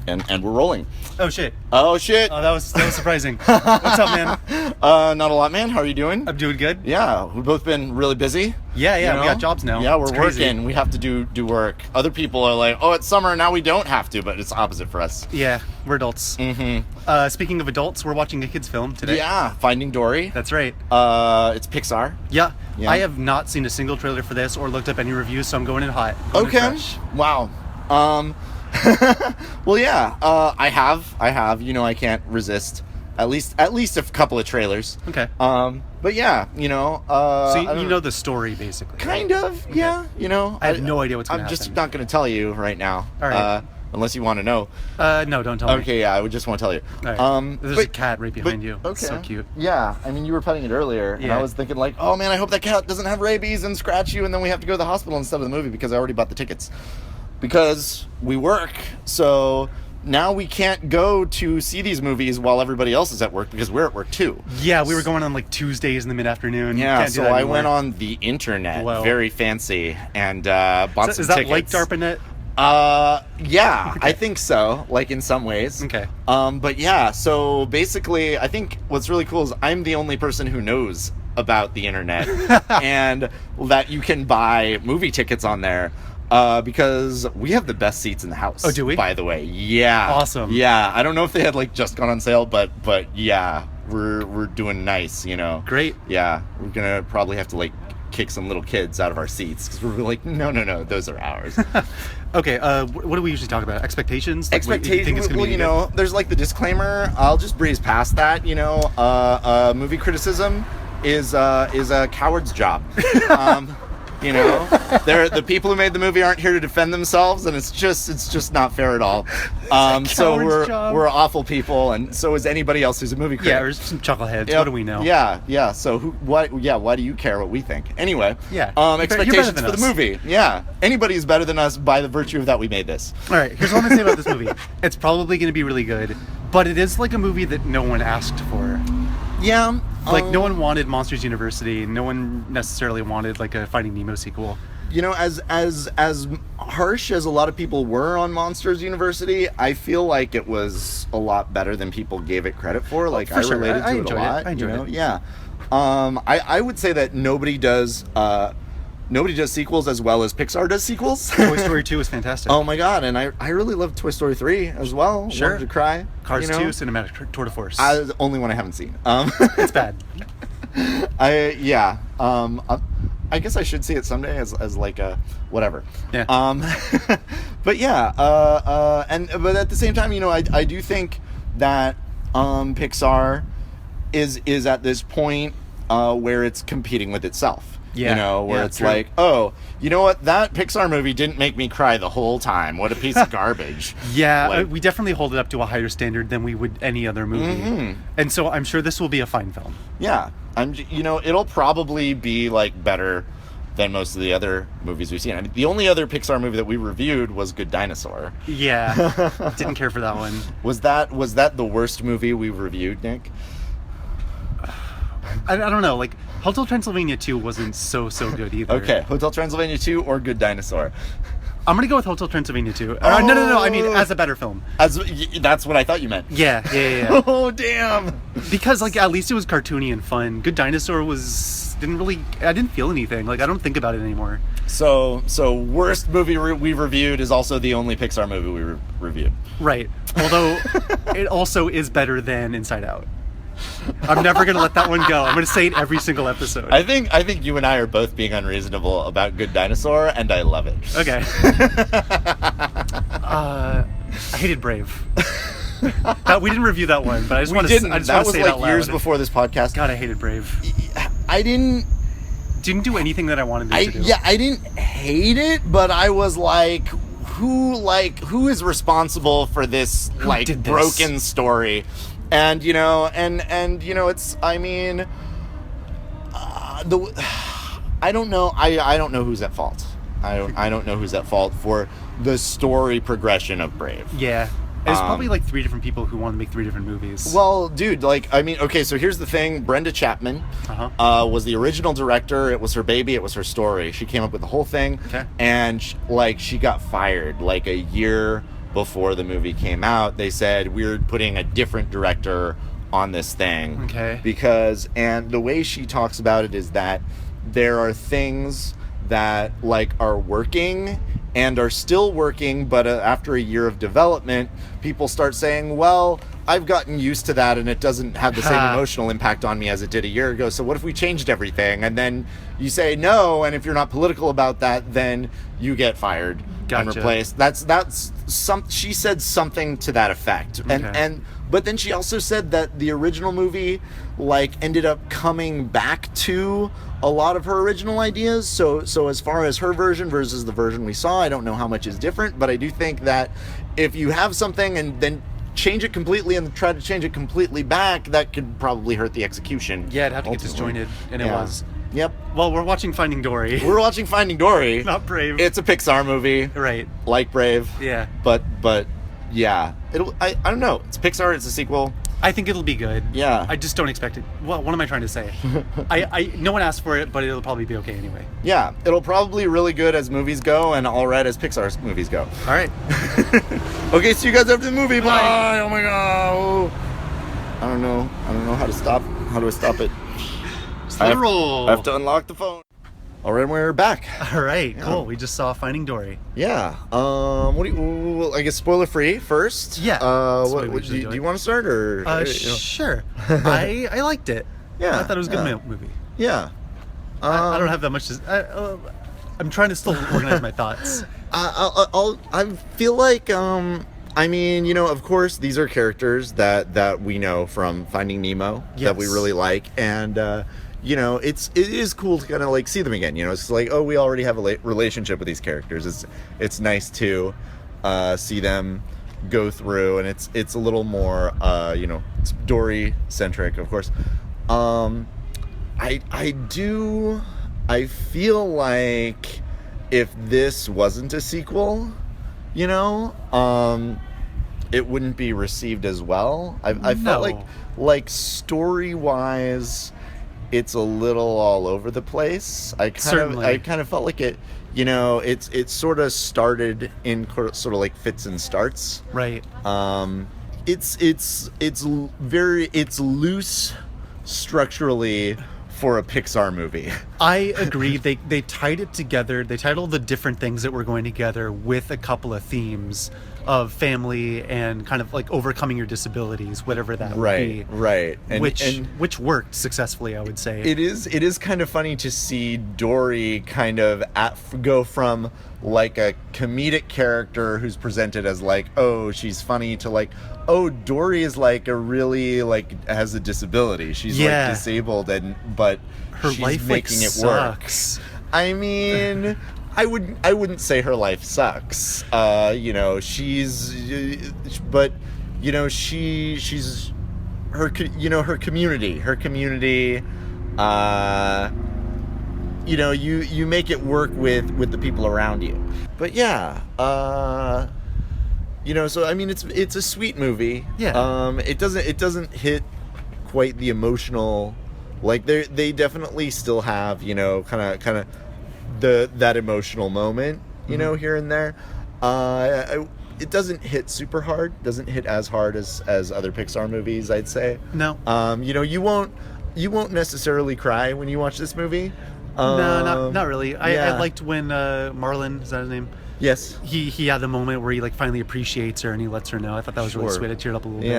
And we're rolling. Oh shit! Oh shit! Oh, that was surprising. What's up, man? Not a lot, man. How are you doing? I'm doing good. Yeah, we've both been really busy. Yeah, you know? we got jobs now. Yeah, we're It's crazy. working. We have to do work. Other people are like, oh, it's summer, now we don't have to, but it's opposite for us. Yeah, we're adults. Mm-hmm. Speaking of adults, we're watching a kids film today. Yeah, Finding Dory. That's right. It's Pixar. Yeah. Yeah. I have not seen a single trailer for this or looked up any reviews, so I'm going in hot. Going in Okay. fresh. Wow. Well, yeah. I have. You know, I can't resist. At least a couple of trailers. Okay. But yeah, you know. So you know the story basically. Kind of. Okay. Yeah. You know. I have no idea what's going to I'm happen. just not going to tell you right now. All right. Unless you want to know. No, don't tell me. Okay. Yeah, I would just want to tell you. All right. There's a cat right behind you. Okay. So cute. Yeah. I mean, you were petting it earlier, and I Yeah. was thinking like, oh man, I hope that cat doesn't have rabies and scratch you, and then we have to go to the hospital instead of the movie because I already bought the tickets. Because we work, so now we can't go to see these movies while everybody else is at work because we're at work too. Yeah, we were going on like Tuesdays in the mid-afternoon. Yeah, Can't do so that I anymore. went on the internet, Whoa. very fancy, and bought some Is that tickets. like DARPANET? Yeah, Okay. I think so, like in some ways. Okay. But yeah, so basically, I think what's really cool is I'm the only person who knows about the internet and that you can buy movie tickets on there. Because we have the best seats in the house. Oh, do we? By the way, yeah, Awesome. Yeah, I don't know if they had like just gone on sale, but yeah, we're doing nice, you know. Great. Yeah, we're gonna probably have to like kick some little kids out of our seats because we're like, no, those are ours. Okay, what do we usually talk about? Expectations? Like, what you think Expectation. it's gonna Well, be you good? know, there's like the disclaimer. I'll just breeze past that. You know, movie criticism is a coward's job. You know, the people who made the movie aren't here to defend themselves, and it's just not fair at all. So we're awful people, and so is anybody else who's a movie critic. Yeah, there's some chuckleheads. Yep. What do we know? Yeah. So why do you care what we think? Anyway. Yeah. You're Expectations better for than the us. movie. Yeah. Anybody is better than us by the virtue of that we made this. All right, here's what I'm gonna say about this movie. It's probably gonna be really good, but it is like a movie that no one asked for. Yeah. Like no one wanted Monsters University. No one necessarily wanted like a Finding Nemo sequel. You know, as harsh as a lot of people were on Monsters University, I feel like it was a lot better than people gave it credit for. Like for I sure. related I to it a enjoyed lot. I enjoyed you know? it. Yeah. I would say that nobody does sequels as well as Pixar does sequels. Toy Story 2 is fantastic. Oh my god, and I really love Toy Story 3 as well. Sure. Wanted to cry. Cars you know? 2, Cinematic Tour de Force. The only one I haven't seen. It's bad. I guess I should see it someday as like a whatever. Yeah. But yeah. But at the same time, you know, I do think that Pixar is at this point where it's competing with itself. Yeah. You know, where Yeah, it's true. like, oh, you know what? That Pixar movie didn't make me cry the whole time. What a piece of garbage. Yeah, Like- we definitely hold it up to a higher standard than we would any other movie. Mhm. And so I'm sure this will be a fine film. Yeah, you know, it'll probably be like better than most of the other movies we've seen. I mean, the only other Pixar movie that we reviewed was Good Dinosaur. Yeah, didn't care for that one. Was that the worst movie we reviewed, Nick? I don't know, like Hotel Transylvania 2 wasn't so good either. Okay, Hotel Transylvania 2 or Good Dinosaur? I'm gonna go with Hotel Transylvania 2. No, I mean as a better film. That's what I thought you meant. Yeah. Oh damn! Because like at least it was cartoony and fun. Good Dinosaur I didn't feel anything. Like I don't think about it anymore. So worst movie we reviewed is also the only Pixar movie we reviewed. Right. Although it also is better than Inside Out. I'm never gonna let that one go. I'm gonna say it every single episode. I think you and I are both being unreasonable about Good Dinosaur, and I love it. Okay. I hated Brave. We didn't review that one, but I just want to. I just That want to was say it like out loud. years before this podcast. God, I hated Brave. I didn't Didn't do anything that I wanted it to do. I didn't hate it, but I was like, who is responsible for this like did this? broken story? And you know, and you know, it's, I mean, I don't know. I don't know who's at fault. I don't know who's at fault for the story progression of Brave. Yeah. There's probably like 3 different people who want to make 3 different movies. Well, dude, like, I mean, okay, so here's the thing. Brenda Chapman was the original director. It was her baby. It was her story. She came up with the whole thing. Okay. And, she got fired, like, a year before the movie came out. They said, we're putting a different director on this thing. Okay. And the way she talks about it is that there are things that like are working and are still working, but after a year of development, people start saying, well, I've gotten used to that and it doesn't have the same emotional impact on me as it did a year ago. So what if we changed everything? And then you say no, and if you're not political about that, then you get fired and replaced. That's she said something to that effect. Okay. But then she also said that the original movie like ended up coming back to a lot of her original ideas. So as far as her version versus the version we saw, I don't know how much is different, but I do think that if you have something and then change it completely and try to change it completely back, that could probably hurt the execution. Yeah, it'd have to get disjointed, and it was. Yep. Well, we're watching Finding Dory. We're watching Finding Dory. Not Brave. It's a Pixar movie. Right. Like Brave. Yeah. But yeah. I don't know. It's Pixar, it's a sequel. I think it'll be good. Yeah. I just don't expect it. Well, what am I trying to say? No one asked for it, but it'll probably be okay anyway. Yeah. It'll probably really good as movies go and all right as Pixar's movies go. All right. Okay, see you guys after the movie. Bye. Oh my god. I don't know how to stop. How do I stop it? I have to unlock the phone. All right, we're back. All right, cool. We just saw Finding Dory. Yeah. I guess spoiler free first. Yeah. Do you want to start or? Sure. I liked it. Yeah. I thought it was a good movie. Yeah. I don't have that much to. I'm trying to still organize my thoughts. I feel like I mean, of course, these are characters that we know from Finding Nemo that we really like, and it is cool to kind of like see them again. It's like, oh, we already have a relationship with these characters. It's nice to see them go through, and it's a little more it's Dory centric, of course. I feel like if this wasn't a sequel, it wouldn't be received as well. I felt like story-wise, it's a little all over the place. I kind of felt like it, it sort of started in sort of like fits and starts. Right. It's loose structurally for a Pixar movie. I agree. They tied it together. They tied all the different things that were going together with a couple of themes of family and kind of like overcoming your disabilities, whatever that would be. Right. Which worked successfully, I would say. It is kind of funny to see Dory kind of go from like a comedic character who's presented as like, oh, she's funny, to like, oh, Dory is like a really like has a disability. She's like disabled but her she's life making like it work. Sucks. I mean, I wouldn't say her life sucks. She's her community. You make it work with the people around you. But yeah, so I mean, it's a sweet movie. Yeah. It doesn't hit quite the emotional. Like they definitely still have kind of that emotional moment here and there. It doesn't hit super hard. Doesn't hit as hard as other Pixar movies, I'd say. No. You won't necessarily cry when you watch this movie. No, not really. I liked when Marlon, is that his name? Yes. He had the moment where he like finally appreciates her and he lets her know. I thought that was really sweet. I teared up a little bit.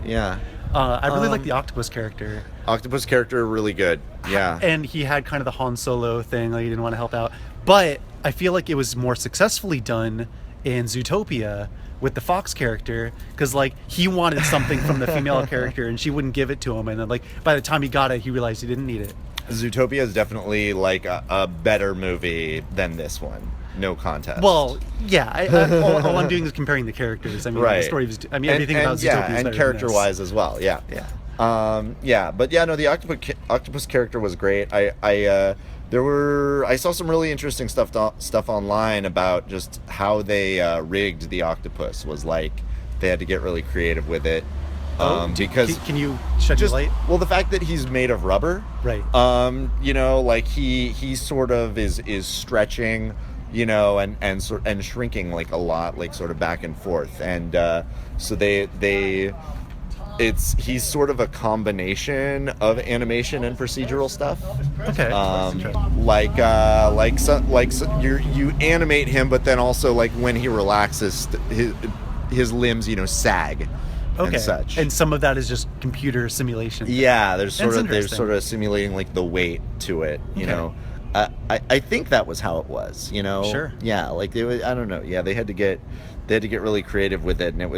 Yeah. I really like the octopus character. Octopus character, really good. Yeah. And he had kind of the Han Solo thing, like he didn't want to help out. But I feel like it was more successfully done in Zootopia with the fox character, because like he wanted something from the female character and she wouldn't give it to him, and then like by the time he got it, he realized he didn't need it. Zootopia is definitely like a better movie than this one. No contest. Well, yeah. All I'm doing is comparing the characters. I mean, the story was. I mean, everything about Zootopia is better and character-wise as well. Yeah. Yeah. But yeah, no, the octopus character was great. I saw some really interesting stuff online about just how they rigged the octopus. Was like they had to get really creative with it. Because can you shed your light? Well, the fact that he's made of rubber, right? Like he sort of is stretching you know, and shrinking like a lot, like sort of back and forth, and so he's sort of a combination of animation and procedural stuff. Okay. You animate him, but then also like when he relaxes, his limbs, you know, sag. Okay. And such. And some of that is just computer simulation. Yeah, they're sort That's of simulating like the weight to it, you know. I think that was how it was, you know. Sure. Yeah, like I don't know. Yeah, they had to get really creative with it, and it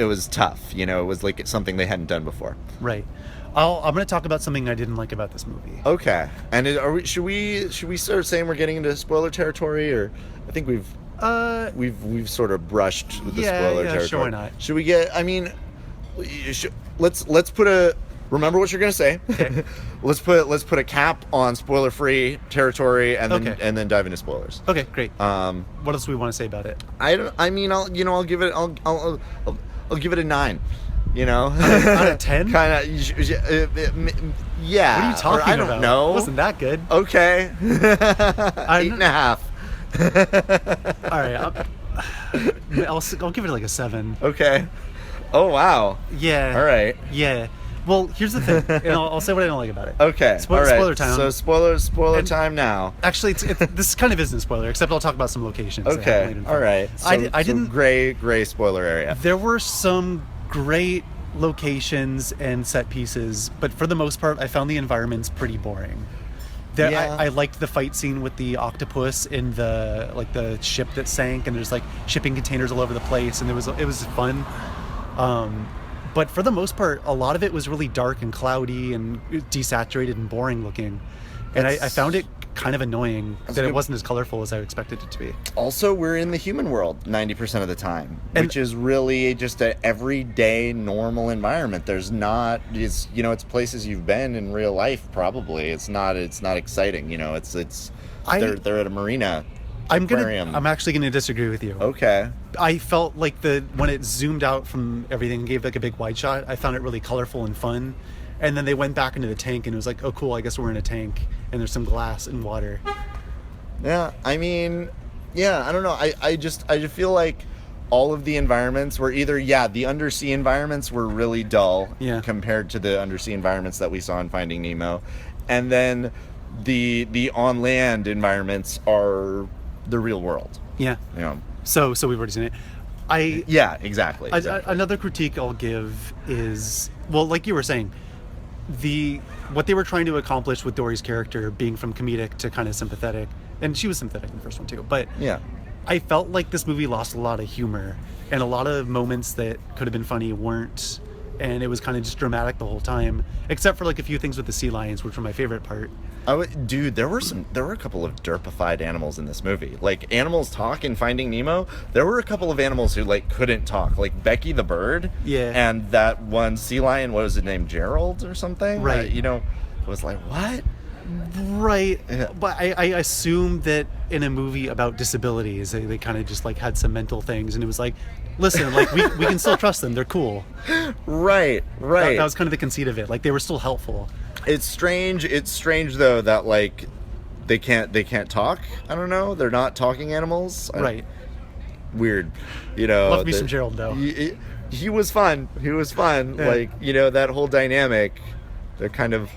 was tough, you know. It was like something they hadn't done before. Right. I'm going to talk about something I didn't like about this movie. Okay. And should we start saying we're getting into spoiler territory, or I think we've sort of brushed with the spoiler territory. Sure, why not? Should we get? I mean, let's put a. Remember what you're gonna say. Okay. let's put a cap on spoiler-free territory, and then dive into spoilers. Okay, great. What else do we want to say about it? I'll give it. I'll give it a 9. You know, out of 10. Kind of. Yeah. What are you talking about? I don't know. It wasn't that good. Okay. 8.5. All right, I'll give it like a 7. Okay. Oh wow. Yeah. All right. Yeah. Well, here's the thing, and I'll say what I don't like about it. Okay. All right. Spoiler time. So spoiler time now. Actually, this kind of isn't a spoiler, except I'll talk about some locations. Okay. All right. So, I didn't. Gray spoiler area. There were some great locations and set pieces, but for the most part, I found the environments pretty boring. I liked the fight scene with the octopus in the ship that sank, and there's like shipping containers all over the place, and it was fun. But for the most part, a lot of it was really dark and cloudy and desaturated and boring looking, and I found it kind of annoying that it wasn't as colorful as I expected it to be. Also, we're in the human world 90% of the time, which is really just an everyday normal environment. It's places you've been in real life. Probably it's not exciting. You know, they're at a marina. I'm actually gonna disagree with you. Okay. I felt like when it zoomed out from everything and gave like a big wide shot, I found it really colorful and fun. And then they went back into the tank, and it was like, oh, cool, I guess we're in a tank, and there's some glass and water. Yeah, I mean, I don't know. I just feel like all of the environments were either, the undersea environments were really dull compared to the undersea environments that we saw in Finding Nemo. And then the on-land environments are the real world. Yeah. You know? So we've already seen it. Yeah, exactly. Another critique I'll give is, well, like you were saying, what they were trying to accomplish with Dori's character being from comedic to kind of sympathetic, and she was sympathetic in the first one too, but I felt like this movie lost a lot of humor, and a lot of moments that could have been funny weren't, and it was kind of just dramatic the whole time, except for like a few things with the sea lions, which were my favorite part. Dude, there were a couple of derpified animals in this movie. Like, animals talk in Finding Nemo. There were a couple of animals who like couldn't talk, like Becky the bird. Yeah. And that one sea lion, what was it named, Gerald or something? Right. It was like, what? Right. Yeah. But I assume that in a movie about disabilities, they kind of just like had some mental things, and it was like, listen, like we can still trust them. They're cool. Right. That was kind of the conceit of it. Like, they were still helpful. It's strange though that like they can't talk. I don't know. They're not talking animals. Right. Weird. You know. Love me some Gerald though. He was fun. Yeah. Like, that whole dynamic. They're kind of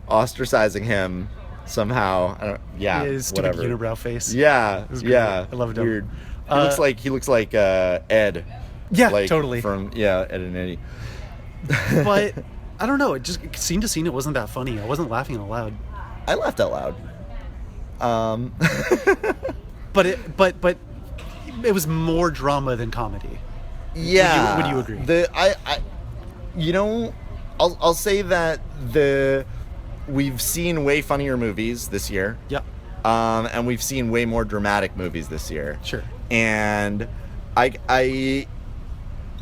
ostracizing him somehow. His stupid unibrow face. Yeah. I loved him. Weird. He looks like Ed. Yeah, like, totally. From Ed and Eddie. But I don't know. It just scene to scene, it wasn't that funny. I wasn't laughing out loud. I laughed out loud. But it was more drama than comedy. Yeah. Would you agree? I'll say that we've seen way funnier movies this year. Yep. And we've seen way more dramatic movies this year. Sure. And I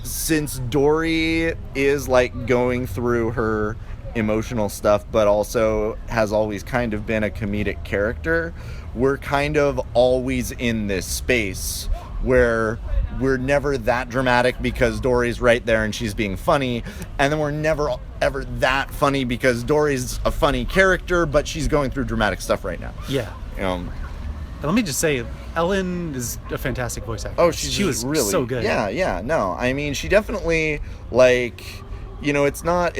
since Dori is like going through her emotional stuff, but also has always kind of been a comedic character, we're kind of always in this space where we're never that dramatic because Dori's right there and she's being funny, and then we're never ever that funny because Dori's a funny character but she's going through dramatic stuff right now. Yeah. let me just say, Ellen is a fantastic voice actress. Oh, she was really so good. Yeah. No, I mean, she definitely like, you know, it's not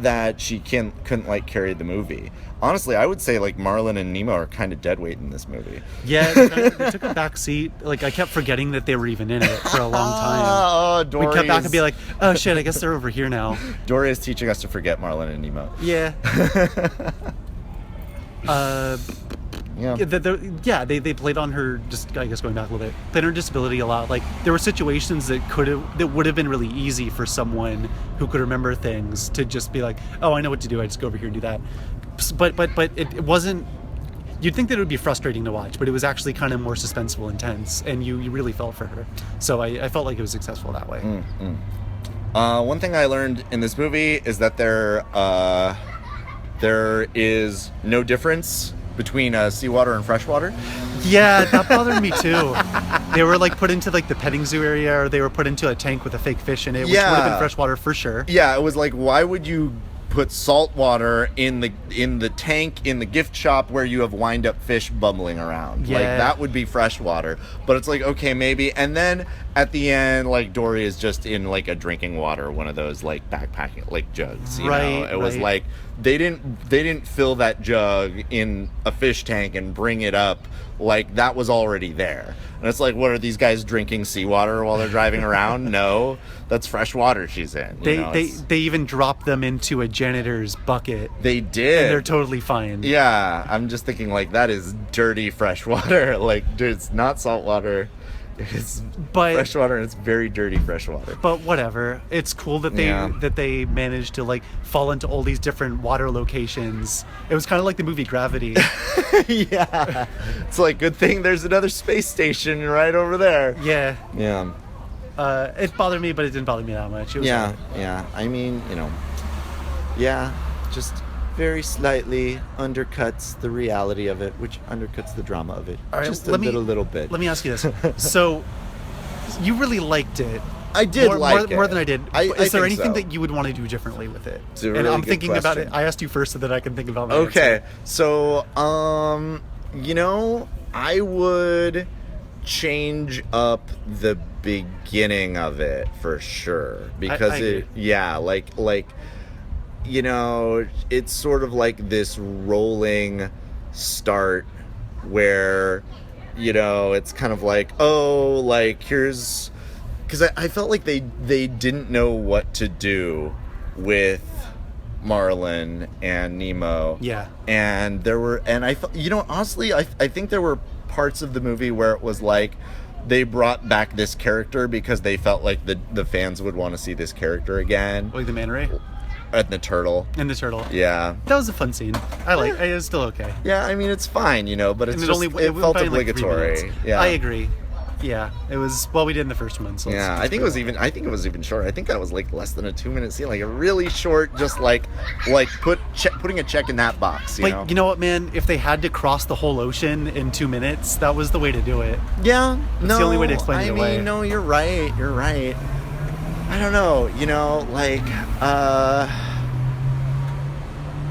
that she couldn't like carry the movie. Honestly, I would say like Marlin and Nemo are kind of dead weight in this movie. Yeah, they took a back seat. Like, I kept forgetting that they were even in it for a long time. Oh, We kept back and be like, oh shit, I guess they're over here now. Dory is teaching us to forget Marlin and Nemo. Yeah. Yeah. They played on her, just I guess going back a little bit, played on her disability a lot. Like, there were situations that would have been really easy for someone who could remember things to just be like, oh, I know what to do. I just go over here and do that. But it wasn't. You'd think that it would be frustrating to watch, but it was actually kind of more suspenseful, intense, and you really felt for her. So I felt like it was successful that way. One thing I learned in this movie is that there is no difference between seawater and freshwater. Yeah, that bothered me too. They were like put into like the petting zoo area, or they were put into a tank with a fake fish in it, which would have been freshwater for sure. Yeah, it was like, why would you put salt water in the tank in the gift shop where you have wind up fish bubbling around? Yeah. Like, that would be freshwater. But it's like, okay, maybe. And then at the end, like, Dory is just in like a drinking water, one of those like backpacking like jugs, you know? It was like they didn't fill that jug in a fish tank and bring it up. Like, that was already there. And it's like, what are these guys drinking seawater while they're driving around? No, that's fresh water she's in. They even dropped them into a janitor's bucket. They did. And they're totally fine. Yeah, I'm just thinking, like, that is dirty fresh water. Like, dude, it's not salt water. It's fresh water, and it's very dirty fresh water. But whatever. It's cool that they managed to like fall into all these different water locations. It was kind of like the movie Gravity. Yeah. It's like, good thing there's another space station right over there. Yeah. Yeah. It bothered me, but it didn't bother me that much. It was yeah. I mean, you know, yeah, just very slightly undercuts the reality of it, which undercuts the drama of it. All right, just a little bit. Let me ask you this. So, you really liked it. I did more than I did. Is there anything so. that you would want to do differently with it? It's a really and I'm good thinking question. about it. I asked you first so that I can think about my Okay, answer. so you know, I would change up the beginning of it for sure, because like you know, it's sort of like this rolling start where, you know, it's kind of like, oh, like, here's, because I felt like they didn't know what to do with Marlin and Nemo. Yeah. And I thought, you know, honestly, I think there were parts of the movie where it was like they brought back this character because they felt like the fans would want to see this character again. Like the manta ray? And the turtle. Yeah. That was a fun scene. It was still okay. Yeah, I mean, it's fine, you know, but it's it felt obligatory. Like yeah. I agree. Yeah, it was. Well, we did in the first one. So yeah, I think it was even short. I think that was like less than a 2-minute scene, like a really short, just like putting a check in that box. You know? You know what, man? If they had to cross the whole ocean in 2 minutes, that was the way to do it. Yeah, It's the only way to explain it away. I mean, no, you're right. I don't know, you know, like,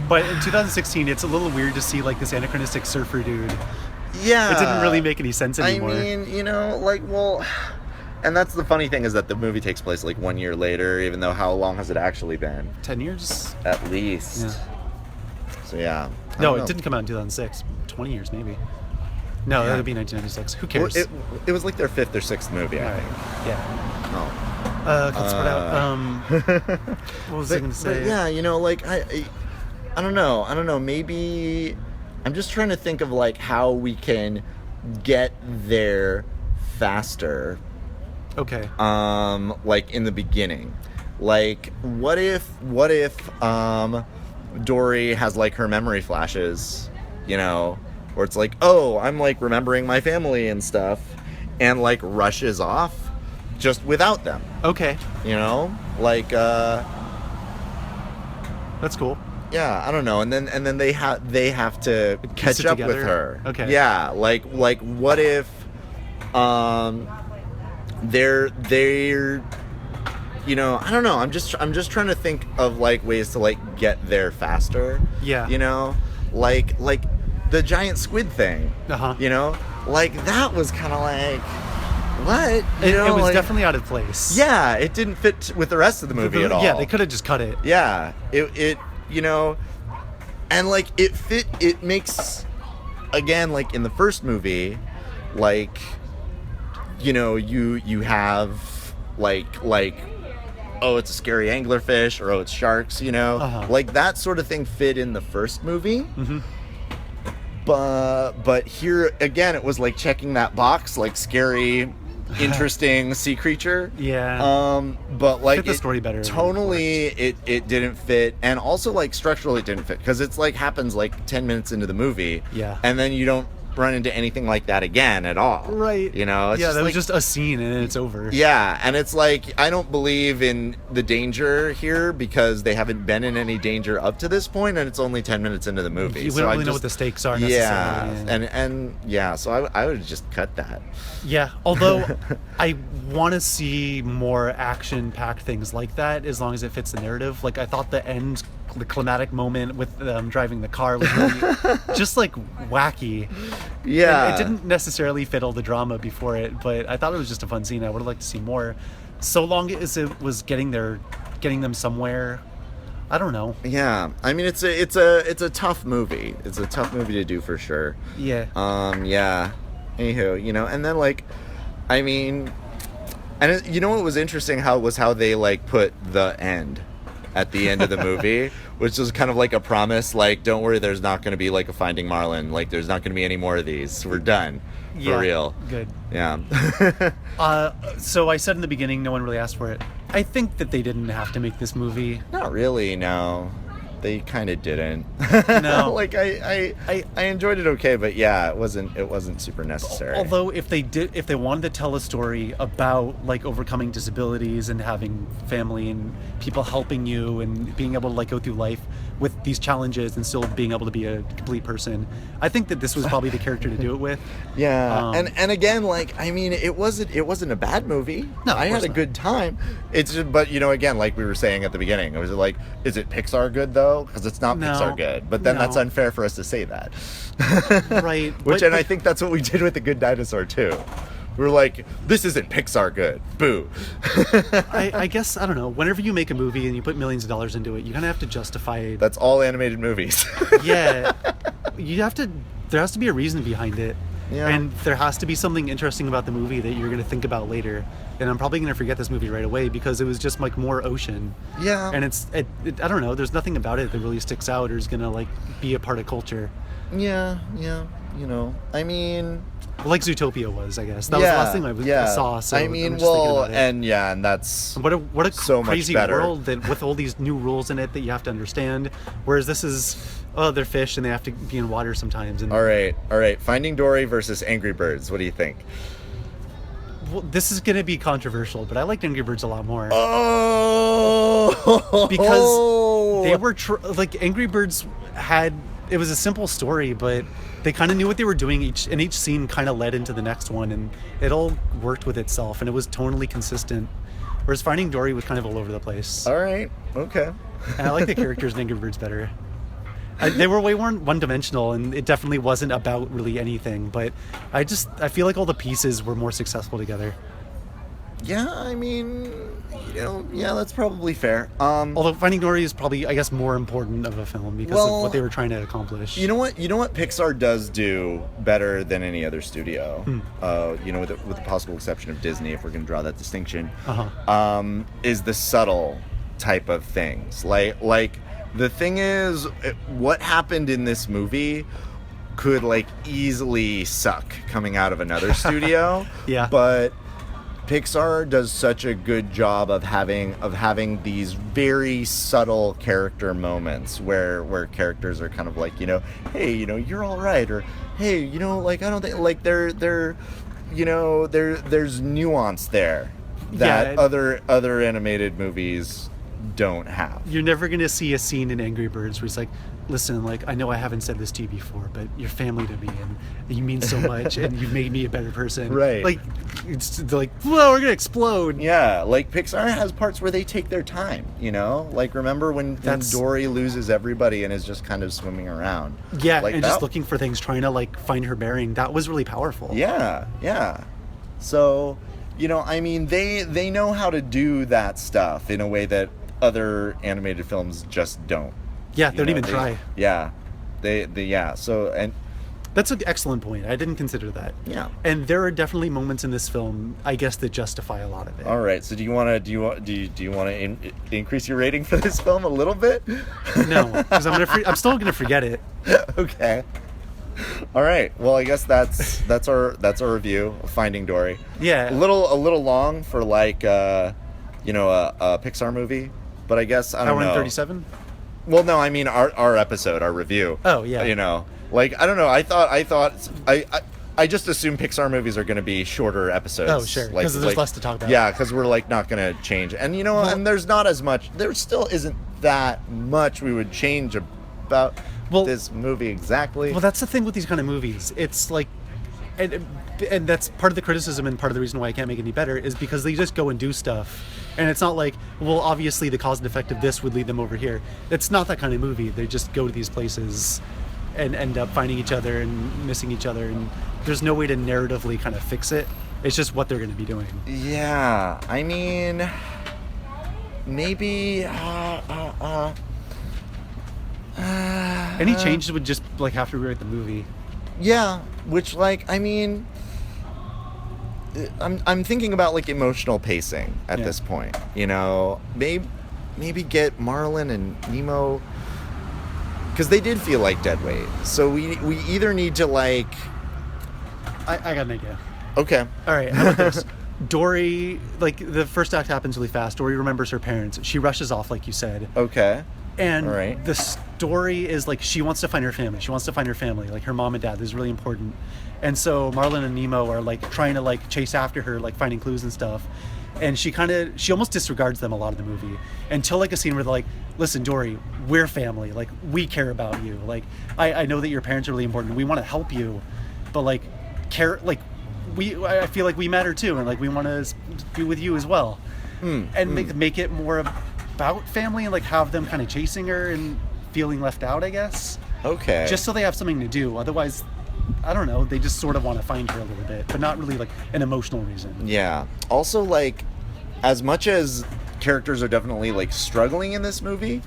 But in 2016, it's a little weird to see, like, this anachronistic surfer dude. Yeah. It didn't really make any sense anymore. I mean, you know, like, well, and that's the funny thing, is that the movie takes place, like, 1 year later, even though how long has it actually been? 10 years? At least. Yeah. So, yeah. No, it didn't come out in 2006. 20 years, maybe. No, that would be 1996. Who cares? Well, it was like their 5th or 6th movie, I think. Yeah. Oh. Let's spread out. What was I going to say? But yeah, you know, like, I don't know. Maybe I'm just trying to think of, like, how we can get there faster. Okay. Like, in the beginning. Like, what if Dory has, like, her memory flashes, you know, where it's like, oh, I'm, like, remembering my family and stuff, and, like, rushes off just without them. Okay. You know? Like, that's cool. Yeah, I don't know. And then they have to catch up with her. Okay. Yeah, like what if they're you know, I don't know. I'm just trying to think of, like, ways to, like, get there faster. Yeah. You know? Like the giant squid thing. Uh-huh. You know? like that was kind of like, what? It was like, definitely out of place. Yeah, it didn't fit with the rest of the movie at all. Yeah, they could have just cut it. Yeah, it and like it makes, again, like in the first movie, like, you have like oh, it's a scary anglerfish, or oh, it's sharks, like that sort of thing fit in the first movie. Mm-hmm. But here again, it was like checking that box, like scary, interesting sea creature. Yeah. But like fit the story better. Tonally, it didn't fit, and also like structurally, it didn't fit because it's like happens like 10 minutes into the movie. Yeah. And then you don't run into anything like that again at all. Right. It's yeah, just that like, was just a scene and then it's over. Yeah, and it's like, I don't believe in the danger here because they haven't been in any danger up to this point, and it's only 10 minutes into the movie. You so don't really know what the stakes are necessarily. Yeah, and yeah, so I would just cut that. Yeah, although I want to see more action-packed things like that as long as it fits the narrative. Like, I thought the climatic moment with them driving the car was really just like wacky. Yeah. And it didn't necessarily fit all the drama before it, but I thought it was just a fun scene. I would have liked to see more. So long as it was getting them somewhere. I don't know. Yeah. I mean, it's a tough movie. It's a tough movie to do for sure. Yeah. Yeah. Anywho, and then like, I mean, and what was interesting how they like put the end at the end of the movie, which was kind of like a promise, like, don't worry, there's not going to be like a Finding Marlin, like there's not going to be any more of these, we're done, for real. Good. Yeah. So I said in the beginning, no one really asked for it. I think that they didn't have to make this movie. Not really, no. They kind of didn't. No. Like I enjoyed it okay, but yeah, it wasn't super necessary. Although if they wanted to tell a story about like overcoming disabilities and having family and people helping you and being able to like go through life with these challenges and still being able to be a complete person, I think that this was probably the character to do it with. Yeah. And again, like, I mean, it wasn't a bad movie. No, I had a good time. It's just, but again, like we were saying at the beginning, was it like, is it Pixar good though? Because it's not Pixar good. But then that's unfair for us to say that. Right. I think that's what we did with The Good Dinosaur too. We were like, this isn't Pixar good. Boo. I guess, I don't know. Whenever you make a movie and you put millions of dollars into it, you kind of have to justify. That's all animated movies. Yeah. There has to be a reason behind it. Yeah. And there has to be something interesting about the movie that you're going to think about later. And I'm probably going to forget this movie right away because it was just like more ocean. Yeah. And I don't know. There's nothing about it that really sticks out or is going to like be a part of culture. Yeah. I mean, like Zootopia was, I guess. That was the last thing I saw. So I mean, I'm just thinking about it. and that's what a so crazy much better. world that with all these new rules in it that you have to understand. Whereas this is, they're fish and they have to be in water sometimes. And all right. Finding Dory versus Angry Birds. What do you think? Well, this is going to be controversial, but I liked Angry Birds a lot more. Oh, because they were like Angry Birds it was a simple story, but they kind of knew what they were doing. Each scene kind of led into the next one, and it all worked with itself, and it was tonally consistent. Whereas Finding Dory was kind of all over the place. All right, okay. And I like the characters in Angry Birds better. They were way more one-dimensional, and it definitely wasn't about really anything. But I feel like all the pieces were more successful together. Yeah, I mean, that's probably fair. Although Finding Dory is probably, I guess, more important of a film because of what they were trying to accomplish. You know what Pixar does do better than any other studio, with the possible exception of Disney, if we're going to draw that distinction, is the subtle type of things. Like the thing is, what happened in this movie could like easily suck coming out of another studio. Yeah. But Pixar does such a good job of having these very subtle character moments where characters are kind of like, hey, you're all right, or hey, like I don't think, like they're there's nuance there that other animated movies don't have. You're never going to see a scene in Angry Birds where he's like, listen, like, I know I haven't said this to you before, but you're family to me, and you mean so much, and you've made me a better person. Right. Like, it's like, well, we're going to explode. Yeah, like Pixar has parts where they take their time, you know? Like, remember when Dory loses everybody and is just kind of swimming around? Yeah, like and just looking for things, trying to, like, find her bearing. That was really powerful. Yeah, yeah. So, you know, I mean, they know how to do that stuff in a way that other animated films just don't. Yeah, they don't even try. Yeah. Yeah. So, and that's an excellent point. I didn't consider that. Yeah. And there are definitely moments in this film, I guess, that justify a lot of it. All right. So do you want to increase your rating for this film a little bit? No, because I'm still gonna forget it. Okay. All right. Well, I guess that's our review of Finding Dory. Yeah. A little long for like a Pixar movie, but I guess I don't know. Hour and 37. Well, no, I mean our episode, our review. Oh yeah. You know, like I don't know. I just assume Pixar movies are going to be shorter episodes. Oh sure, because there's less to talk about. Yeah, because we're like not going to change, and you know, and there's not as much. There still isn't that much we would change about this movie exactly. Well, that's the thing with these kind of movies. It's like, and that's part of the criticism and part of the reason why I can't make it any better is because they just go and do stuff. And it's not like, well, obviously the cause and effect of this would lead them over here. It's not that kind of movie. They just go to these places and end up finding each other and missing each other. And there's no way to narratively kind of fix it. It's just what they're going to be doing. Yeah. I mean, maybe... Any changes would just like have to rewrite the movie. Yeah, which like, I mean... I'm thinking about like emotional pacing at this point. You know, maybe get Marlin and Nemo, because they did feel like dead weight. So we either need to like. I got an idea. Okay. All right. How about this? Dory, like the first act happens really fast. Dory remembers her parents. She rushes off, like you said. Okay. And the story is like she wants to find her family. She wants to find her family, like her mom and dad. This is really important. And so Marlin and Nemo are like trying to like chase after her, like finding clues and stuff. And she almost disregards them a lot of the movie until like a scene where they're like, listen, Dory, we're family. Like we care about you. Like I know that your parents are really important. We want to help you, but like I feel like we matter too. And like we want to be with you as well. Make it more about family and like have them kind of chasing her and feeling left out, I guess. Okay. Just so they have something to do. Otherwise, I don't know, they just sort of want to find her a little bit, but not really like an emotional reason. Yeah. Also, like, as much as characters are definitely like struggling in this movie,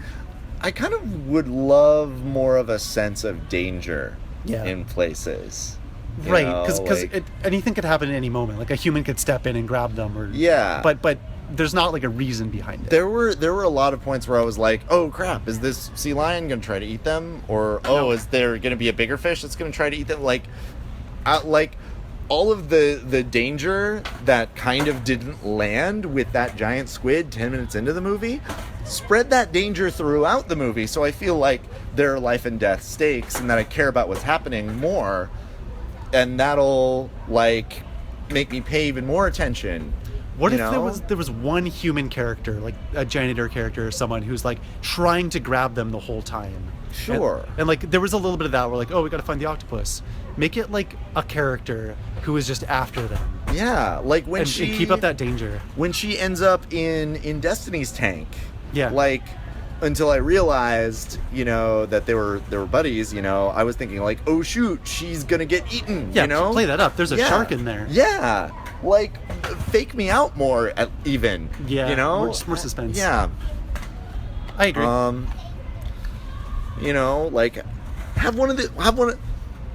I kind of would love more of a sense of danger in places. Right, because anything could happen at any moment. Like a human could step in and grab them, or but there's not like a reason behind it. There were a lot of points where I was like, oh crap, is this sea lion gonna try to eat them, or is there gonna be a bigger fish that's gonna try to eat them? Like all of the danger that kind of didn't land with that giant squid 10 minutes into the movie spread that danger throughout the movie. So I feel like there are life and death stakes, and that I care about what's happening more. And that'll like make me pay even more attention. What if there was one human character, like a janitor character or someone who's like trying to grab them the whole time? Sure. And like there was a little bit of that where like, oh, we got to find the octopus. Make it like a character who is just after them. Yeah, like when and keep up that danger. When she ends up in Destiny's tank. Yeah. Like, until I realized, that they were buddies, I was thinking like, oh shoot, she's gonna get eaten, play that up. There's a shark in there. Yeah. Like, fake me out more, even. Yeah. More suspense. Yeah. I agree. Like, have one of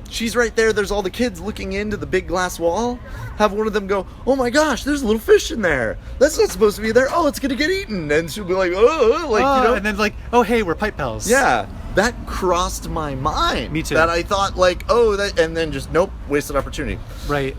she's right there, there's all the kids looking into the big glass wall. Have one of them go, oh my gosh, there's a little fish in there. That's not supposed to be there. Oh, it's gonna get eaten. And she'll be like, and then like, oh hey, we're pipe pals. Yeah. That crossed my mind. Me too. That I thought like, and then just nope, wasted opportunity. Right.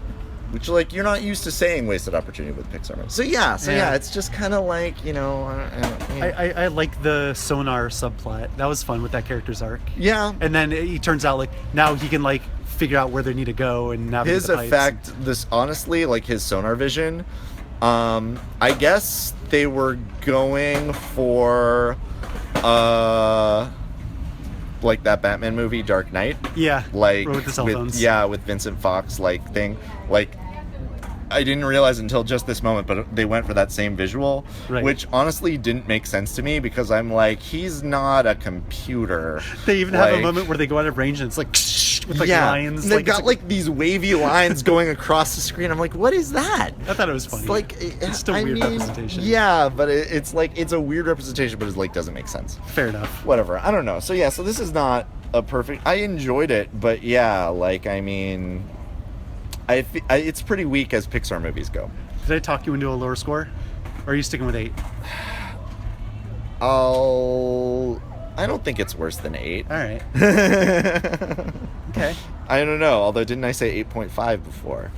Which, like, you're not used to saying wasted opportunity with Pixar movies. So yeah, it's just kind of like, I like the sonar subplot. That was fun with that character's arc. Yeah. And then it turns out, like, now he can, like, figure out where they need to go and navigate his the pipes. effect, honestly, like, his sonar vision I guess they were going for like that Batman movie, Dark Knight. Yeah. Like with the cell phones. with Vincent Fox like thing. Like I didn't realize until just this moment, but they went for that same visual, Right. which honestly didn't make sense to me because I'm like, he's not a computer. They even have a moment where they go out of range and it's like with like lines. They've got like these wavy lines going across the screen. I'm like, what is that? I thought it was funny. It's like it's still weird representation. Yeah, but it's like it's a weird representation, but it's like doesn't make sense. Fair enough. Whatever. I don't know. So yeah, so this is not a perfect. I enjoyed it, but yeah, like I mean, it's pretty weak as Pixar movies go. Did I talk you into a lower score? Or are you sticking with 8? I don't think it's worse than 8. All right. Okay. I don't know. Although, didn't I say 8.5 before?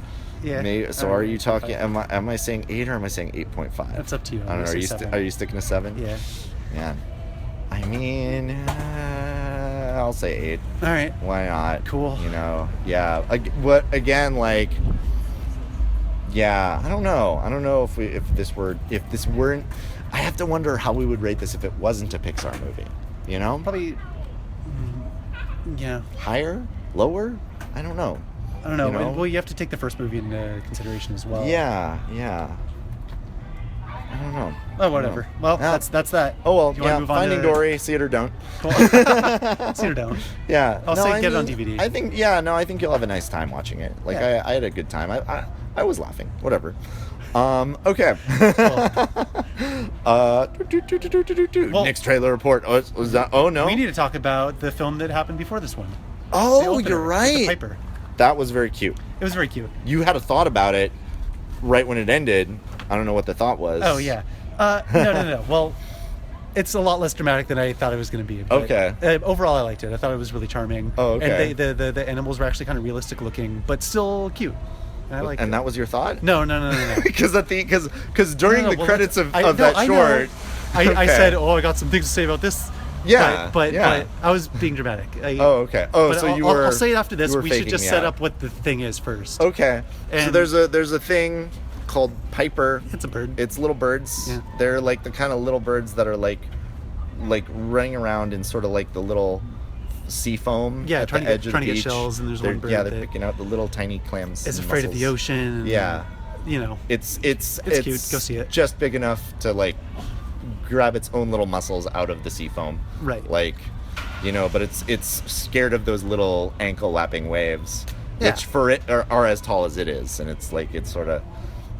Yeah. Maybe, so are you talking? Am I saying 8 or am I saying 8.5? That's up to you. I don't know. Are you sticking to 7? Yeah. Yeah. I mean, I'll say 8. All right. Why not? Cool. You know. Yeah. What again? Like. Yeah. I don't know. I don't know if this weren't. I have to wonder how we would rate this if it wasn't a Pixar movie. You know. Probably. Yeah. Higher? Lower? I don't know. I don't know. You know? Well, you have to take the first movie into consideration as well. Yeah. I don't know. Oh, whatever. Well, Yeah. that's that. Oh well, Do you wanna yeah. move on Finding to- Dory, see it or don't. Cool. See it or don't. Yeah. I'll say get it on DVD. I think I think you'll have a nice time watching it. Like Yeah. I had a good time. I was laughing. Whatever. Okay. Well- Nick's trailer report. Oh, was that? Oh no. We need to talk about the film that happened before this one. The Oh, opener you're with right. The Piper. That was very cute. It was very cute. You had a thought about it right when it ended. I don't know what the thought was. Oh yeah. No. Well, it's a lot less dramatic than I thought it was going to be. But, Okay. Overall, I liked it. I thought it was really charming. Oh, okay. And the animals were actually kind of realistic looking, but still cute. And I liked it. And that was your thought? No. Because during the Well, credits of I that know. short, I Okay. said, I got some things to say about this. Yeah, But yeah. I was being dramatic. Oh, okay. Oh, But so I'll say it after this. you were We should faking just me set out. up what the thing is first. Okay. So And- there's a thing called Piper. It's a bird. It's little birds. Yeah. They're like the kind of little birds that are like running around in sort of like the little sea foam Yeah, at trying the to edge get- of trying the to get beach. shells, and there's They're- one bird Yeah, they're that picking out the little tiny clams. is and afraid of the mussels. ocean. and, Yeah. You know. It's cute. Go see it. Just big enough to like grab its own little muscles out of the sea foam. Right. Like, but it's scared of those little ankle lapping waves, Yeah. which for it are as tall as it is, and it's sort of.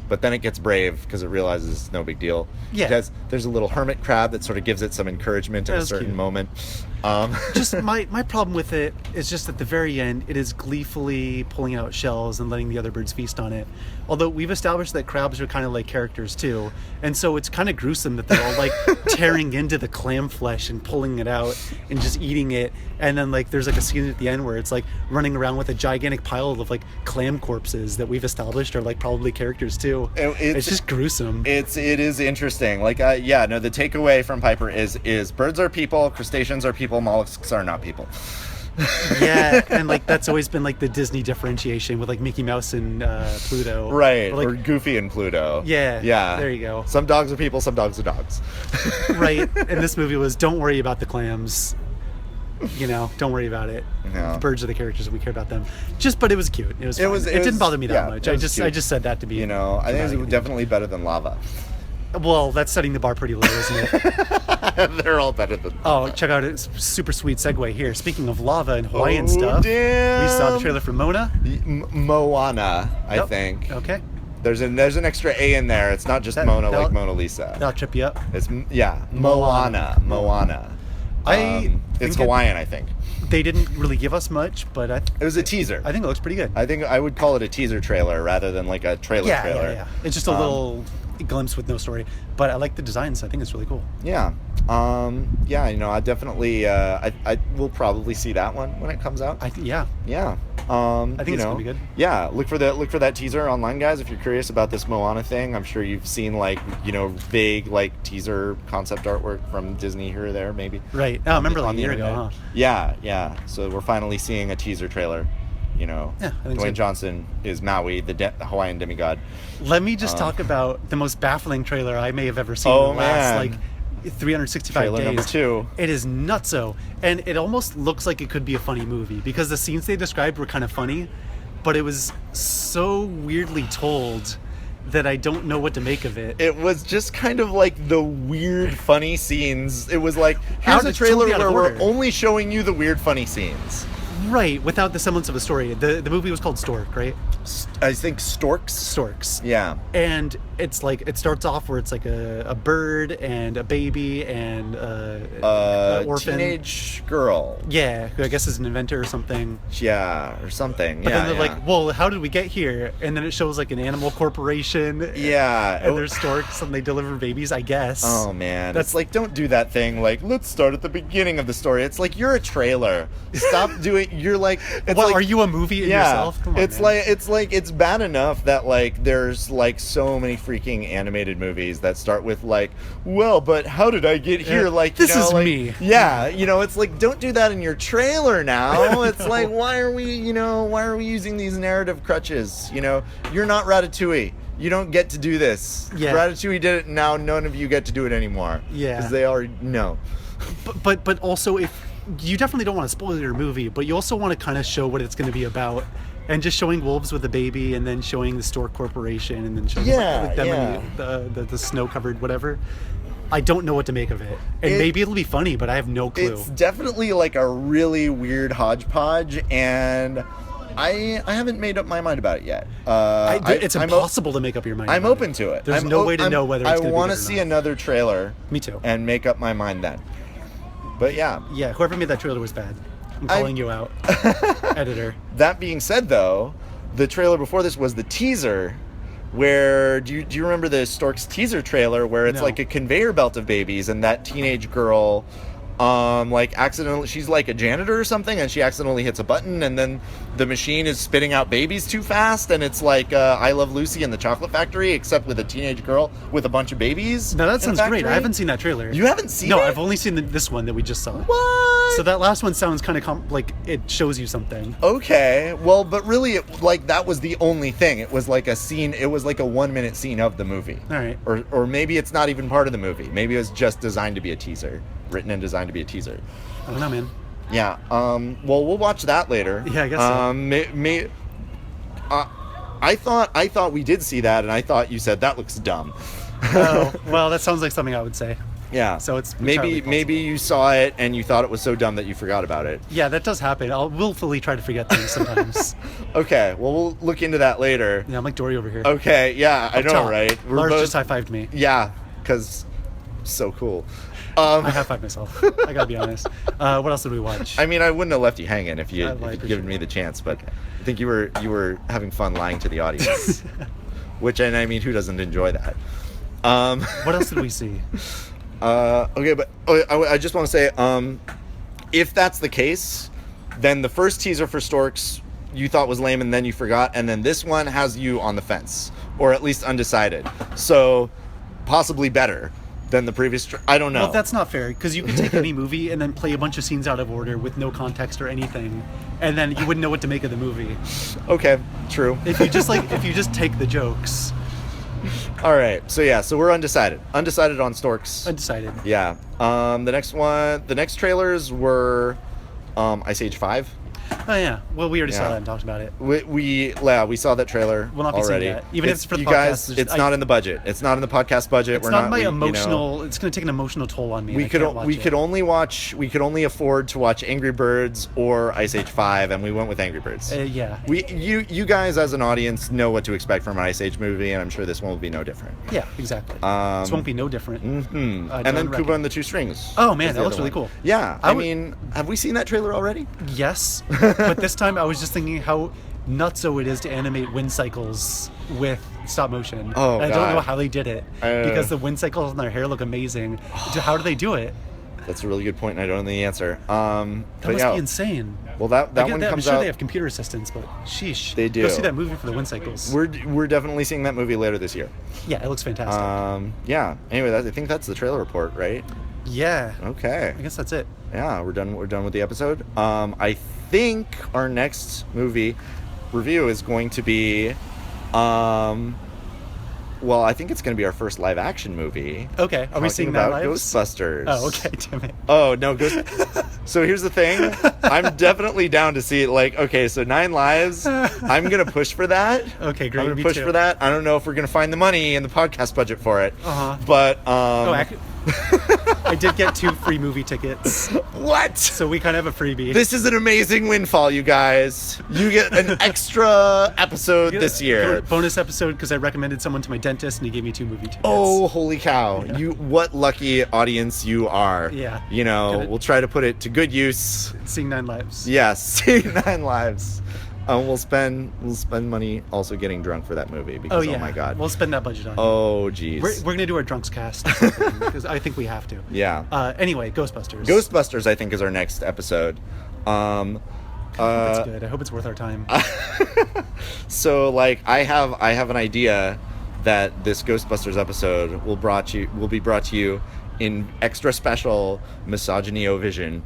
But then it gets brave because it realizes it's no big deal. Yeah. Because there's a little hermit crab that sort of gives it some encouragement in That a was certain cute. moment. Just my problem with it is just at the very end, it is gleefully pulling out shells and letting the other birds feast on it. Although we've established that crabs are kind of like characters too, and so it's kind of gruesome that they're all like tearing into the clam flesh and pulling it out and just eating it. And then like there's like a scene at the end where it's like running around with a gigantic pile of like clam corpses that we've established are like probably characters too. It's just gruesome. It is interesting. Like, the takeaway from Piper is birds are people, crustaceans are people, mollusks are not people. Yeah, and like that's always been like the Disney differentiation with like Mickey Mouse and Pluto. Right, Or, or like, Goofy and Pluto. Yeah, there you go. Some dogs are people, some dogs are dogs. Right, and this movie was don't worry about the clams. Don't worry about it. No. The birds are the characters, we care about them. But it was cute. It was fun. It didn't bother me that much. it I was just cute. said that to be. I think dramatic. it's definitely better than lava. Well, that's setting the bar pretty low, isn't it? They're all better than Oh, lava. check out a super sweet segue here. Speaking of lava and Hawaiian stuff, damn. we saw the trailer for Mona. Moana, I Yep. think. Okay, There's an extra A in there. It's not just Mona that'll- like Mona Lisa. that'll trip you up. It's Moana. I It's think Hawaiian, I think. They didn't really give us much, but It was a teaser. I think it looks pretty good. I think I would call it a teaser trailer rather than like a trailer. Yeah. It's just a little glimpse with no story, but I like the designs. I think it's really cool. Yeah. I definitely I will probably see that one when it comes out. Yeah. Yeah. I think it's gonna be good. Yeah, look for that teaser online, guys. If you're curious about this Moana thing, I'm sure you've seen vague teaser concept artwork from Disney here or there, maybe. Right. Oh, I remember on like a the year ago, internet. huh? Yeah. So we're finally seeing a teaser trailer. You know, Yeah, I think Dwayne so. Johnson is Maui, the Hawaiian demigod. Let me just talk about the most baffling trailer I may have ever seen Oh, in the last, man. like, 365 Trailer days. number 2. It is nutso. And it almost looks like it could be a funny movie because the scenes they described were kind of funny, but it was so weirdly told that I don't know what to make of it. It was just kind of like the weird, funny scenes. It was like, here's a It's trailer totally out where of we're order. only showing you the weird, funny scenes. Right, without the semblance of a story. The movie was called Stork, right? I think Storks. Storks. Yeah. And it's like, it starts off where it's like a bird and a baby and an orphan. Teenage girl. Yeah, who I guess is an inventor or something. Yeah, or something. But yeah, then they're like, well, how did we get here? And then it shows like an animal corporation. Yeah. And there's storks and they deliver babies, I guess. Oh man, That's that's like, don't do that thing. Like, let's start at the beginning of the story. It's like, you're a trailer. Stop doing. You're like, it's Well, like, are you a movie in yourself? Come on, it's man. like it's bad enough that like there's like so many freaking animated movies that start with like, well, but how did I get here? Like, This you know, is like, me. Yeah, you know, it's like, don't do that in your trailer now. It's No. like, why are we using these narrative crutches? You know, you're not Ratatouille. You don't get to do this. Yeah. Ratatouille did it, and now none of you get to do it anymore. Yeah. Because they already know. But also, if you definitely don't want to spoil your movie, but you also want to kind of show what it's going to be about, and just showing wolves with a baby, and then showing the Stork Corporation, and then showing like them in the snow-covered whatever. I don't know what to make of it, and maybe it'll be funny, but I have no clue. It's definitely like a really weird hodgepodge, and I haven't made up my mind about it yet. It's I'm impossible to make up your mind. I'm about open to it. There's no way to know whether it's going to be want to good or see not. another trailer. Me too. And make up my mind then. But yeah. Yeah, whoever made that trailer was bad. I'm calling you out, editor. That being said, though, the trailer before this was the teaser. Where do you remember the Storks teaser trailer where it's No. like a conveyor belt of babies and that teenage girl like accidentally, she's like a janitor or something, and she accidentally hits a button, and then the machine is spitting out babies too fast, and it's like I Love Lucy and the Chocolate Factory, except with a teenage girl with a bunch of babies. No, that in a sounds great. factory. I haven't seen that trailer. You haven't seen No, it? I've only seen this one that we just saw. What? So that last one sounds kind of like it shows you something. Okay, well, but really, like, that was the only thing. It was like a scene. It was like a 1-minute scene of the movie. All right. Or maybe it's not even part of the movie. Maybe it was just designed to be a teaser, written and designed to be a teaser. I don't know, man. Yeah. Well, we'll watch that later. Yeah, I guess so. I thought we did see that, and I thought you said that looks dumb. Oh, well, that sounds like something I would say. Yeah. So it's entirely maybe you saw it and you thought it was so dumb that you forgot about it. Yeah, that does happen. I'll willfully try to forget things sometimes. Okay. Well, we'll look into that later. Yeah, I'm like Dori over here. Okay. Yeah, I Up know, top. right? Lars just high-fived me. Yeah, because so cool. I high-fived myself. I gotta be honest. What else did we watch? I mean, I wouldn't have left you hanging if Well, I you'd appreciate given me it. the chance, but I think you were having fun lying to the audience. Which, and I mean, who doesn't enjoy that? What else did we see? Okay, but I just want to say, if that's the case, then the first teaser for Storks you thought was lame and then you forgot, and then this one has you on the fence, or at least undecided. So, possibly better than the previous. I don't know. Well, that's not fair, because you could take any movie and then play a bunch of scenes out of order with no context or anything, and then you wouldn't know what to make of the movie. Okay, true. If you just take the jokes. All right, so we're undecided on Storks. Undecided. Yeah. The next trailers were Ice Age 5. Oh yeah. Well, we already saw Yeah. that and talked about it. We saw that trailer We'll not be seeing already. that. Even if it's for the you podcast, guys, it's just- it's not in the budget. It's not in the podcast budget. It's We're not my we- emotional. It's going to take an emotional toll on me. We and I could can't watch we it. could only afford to watch Angry Birds or Ice Age 5, and we went with Angry Birds. Yeah. You guys as an audience know what to expect from an Ice Age movie, and I'm sure this one will be no different. Yeah. Exactly. This won't be no different. And I then don't Kubo reckon. and the Two Strings. Oh, man, is that the looks other really one. cool. Yeah, I I would- mean, have we seen that trailer already? Yes, but this time I was just thinking how nutso it is to animate wind cycles with stop motion. Oh, And I don't know God. how they did it because the wind cycles on their hair look amazing. How do they do it? That's a really good point, and I don't know the answer. That But must yeah, be insane. well, that I get one that. comes I'm sure out. they have computer assistants, but sheesh. They do. Go see that movie for the wind cycles. We're definitely seeing that movie later this year. Yeah, it looks fantastic. Yeah. Anyway, I think that's the trailer report, right? Yeah. Okay. I guess that's it. Yeah, we're done with the episode. I think our next movie review is going to be, well, I think it's going to be our first live action movie. Okay, are we seeing that live? Ghostbusters. Oh, okay, damn it. Oh, no, So here's the thing. I'm definitely down to see it. Like, okay, so 9 Lives, I'm going to push for that. Okay, great. I'm going to push for that. I don't know if we're going to find the money in the podcast budget for it. Uh-huh. But, I did get 2 free movie tickets. What? So we kind of have a freebie. This is an amazing windfall, you guys. You get an extra episode this year. Bonus episode because I recommended someone to my dentist and he gave me 2 movie tickets. Oh, holy cow. Yeah. What lucky audience you are. Yeah. You know, we'll try to put it to good use. Seeing 9 Lives. Yes, seeing 9 Lives. We'll spend money also getting drunk for that movie because oh my god, we'll spend that budget on. Oh geez, we're gonna do our drunks cast because I think we have to. Yeah. Anyway, Ghostbusters. Ghostbusters, I think, is our next episode. That's good. I hope it's worth our time. So, like, I have an idea that this Ghostbusters episode will be brought to you in extra special misogyny-o vision.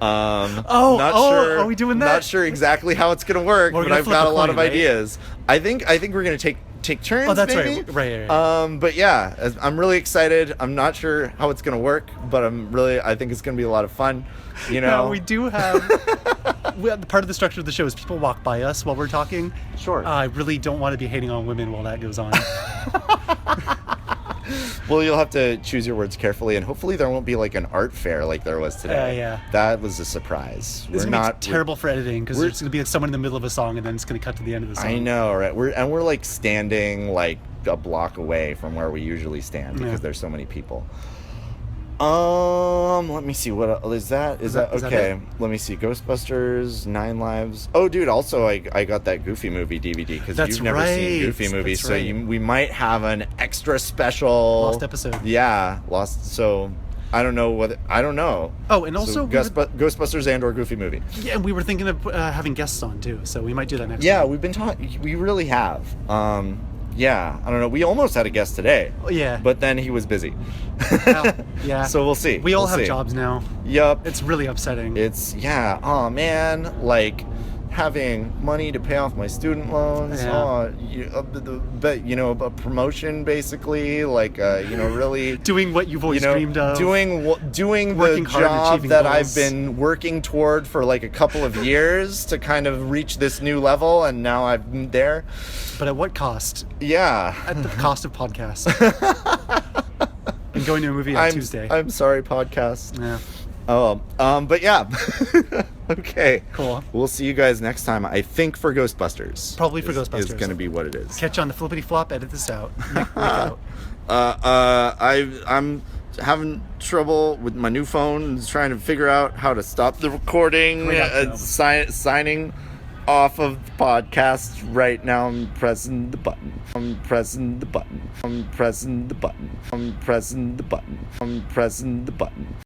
Not sure, are we doing that? Not sure exactly how it's gonna work, but I've got a lot of ideas. I think we're gonna take turns. Oh, that's maybe? right. But yeah, I'm really excited. I'm not sure how it's gonna work, but I think it's gonna be a lot of fun. You know, no, we do have. Part of the structure of the show is people walk by us while we're talking. Sure. I really don't want to be hating on women while that goes on. Well, you'll have to choose your words carefully, and hopefully there won't be like an art fair like there was today. Yeah. That was a surprise. It's gonna be terrible for editing because there's gonna be like someone in the middle of a song, and then it's gonna cut to the end of the song. I know, right? We're like standing like a block away from where we usually stand because there's so many people. Let me see. What is that? Is that okay? Let me see. Ghostbusters, 9 Lives. Oh, dude. Also, I got that Goofy movie DVD because you've never seen Goofy movies, so we might have an extra special lost episode. Yeah, lost. So I don't know. Oh, and also Ghostbusters and or Goofy movie. Yeah, and we were thinking of having guests on too, so we might do that next. Yeah, time. we've been talking. We really have. Yeah, I don't know. We almost had a guest today. Yeah. But then he was busy. Yeah. So we'll see. We all have jobs now. Yup. It's really upsetting. Oh man, like having money to pay off my student loans. Yeah. A promotion basically, like really doing what you've always dreamed of. Doing the job that I've been working toward for like a couple of years to kind of reach this new level, and now I'm there. But at what cost? Yeah. At the cost of podcasts. And going to a movie on Tuesday. I'm sorry, podcast. Yeah. Oh, but yeah. Okay. Cool. We'll see you guys next time. I think for Ghostbusters. Probably for Ghostbusters. Is going to be what it is. Catch you on the flippity flop. Edit this out. Make out. I'm having trouble with my new phone and trying to figure out how to stop the recording. Signing off of the podcast right now. I'm pressing the button. I'm pressing the button. I'm pressing the button. I'm pressing the button. I'm pressing the button.